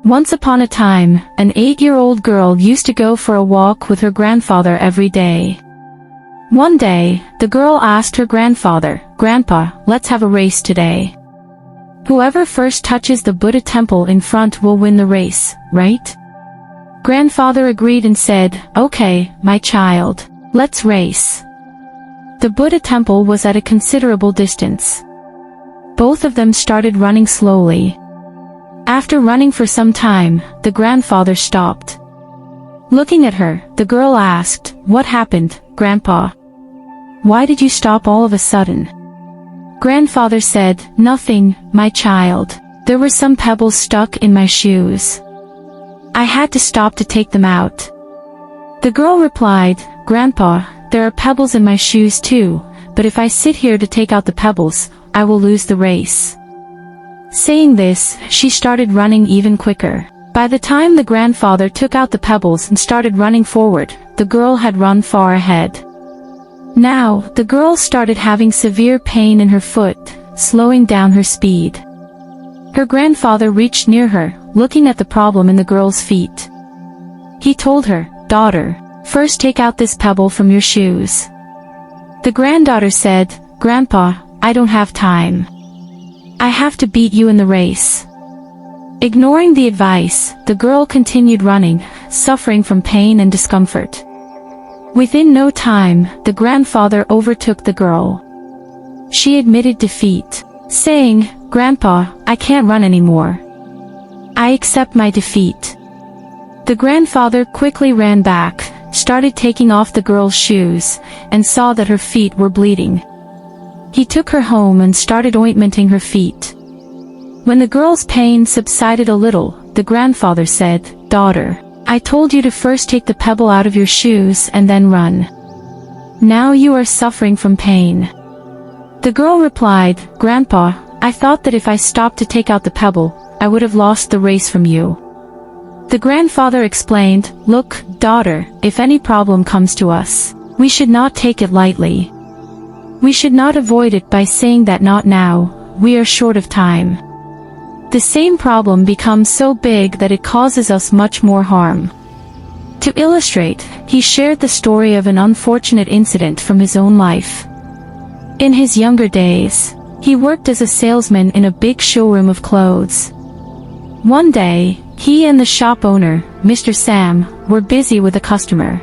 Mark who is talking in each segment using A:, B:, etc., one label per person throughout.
A: Once upon a time, an 8-year-old girl used to go for a walk with her grandfather every day. One day, the girl asked her grandfather, "Grandpa, let's have a race today. Whoever first touches the Buddha temple in front will win the race, right?" Grandfather agreed and said, "Okay, my child, let's race." The Buddha temple was at a considerable distance. Both of them started running slowly. After running for some time, the grandfather stopped. Looking at her, the girl asked, "What happened, Grandpa? Why did you stop all of a sudden?" Grandfather said, "Nothing, my child. There were some pebbles stuck in my shoes. I had to stop to take them out." The girl replied, "Grandpa, there are pebbles in my shoes too, but if I sit here to take out the pebbles, I will lose the race." Saying this, she started running even quicker. By the time the grandfather took out the pebbles and started running forward, the girl had run far ahead. Now, the girl started having severe pain in her foot, slowing down her speed. Her grandfather reached near her, looking at the problem in the girl's feet. He told her, "Daughter, first take out this pebble from your shoes." The granddaughter said, "Grandpa, I don't have time. I have to beat you in the race." Ignoring the advice, the girl continued running, suffering from pain and discomfort. Within no time, the grandfather overtook the girl. She admitted defeat, saying, "Grandpa, I can't run anymore. I accept my defeat." The grandfather quickly ran back, started taking off the girl's shoes, and saw that her feet were bleeding. He took her home and started ointmenting her feet. When the girl's pain subsided a little, the grandfather said, "Daughter, I told you to first take the pebble out of your shoes and then run. Now you are suffering from pain." The girl replied, "Grandpa, I thought that if I stopped to take out the pebble, I would have lost the race from you." The grandfather explained, "Look, daughter, if any problem comes to us, we should not take it lightly. We should not avoid it by saying that not now, we are short of time. The same problem becomes so big that it causes us much more harm." To illustrate, he shared the story of an unfortunate incident from his own life. In his younger days, he worked as a salesman in a big showroom of clothes. One day, he and the shop owner, Mr. Sam, were busy with a customer.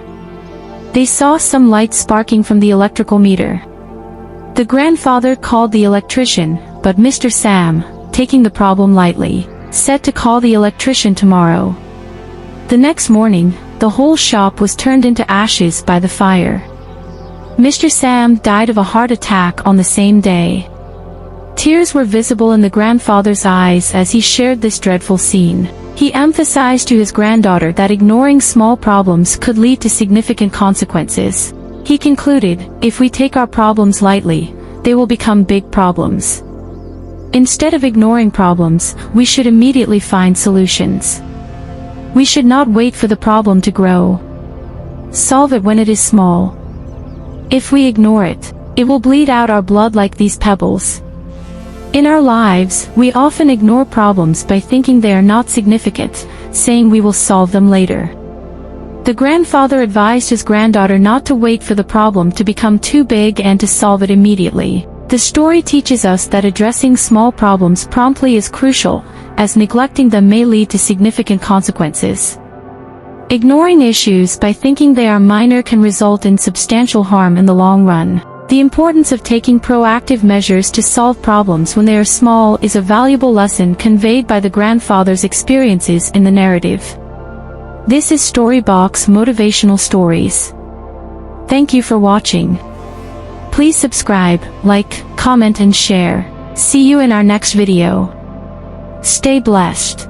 A: They saw some light sparking from the electrical meter. The grandfather called the electrician, but Mr. Sam, taking the problem lightly, said to call the electrician tomorrow. The next morning, the whole shop was turned into ashes by the fire. Mr. Sam died of a heart attack on the same day. Tears were visible in the grandfather's eyes as he shared this dreadful scene. He emphasized to his granddaughter that ignoring small problems could lead to significant consequences. He concluded, "If we take our problems lightly, they will become big problems. Instead of ignoring problems, we should immediately find solutions. We should not wait for the problem to grow. Solve it when it is small. If we ignore it, it will bleed out our blood like these pebbles." In our lives, we often ignore problems by thinking they are not significant, saying we will solve them later. The grandfather advised his granddaughter not to wait for the problem to become too big and to solve it immediately. The story teaches us that addressing small problems promptly is crucial, as neglecting them may lead to significant consequences. Ignoring issues by thinking they are minor can result in substantial harm in the long run. The importance of taking proactive measures to solve problems when they are small is a valuable lesson conveyed by the grandfather's experiences in the narrative. This is StoryBox Motivational Stories. Thank you for watching. Please subscribe, like, comment and share. See you in our next video. Stay blessed.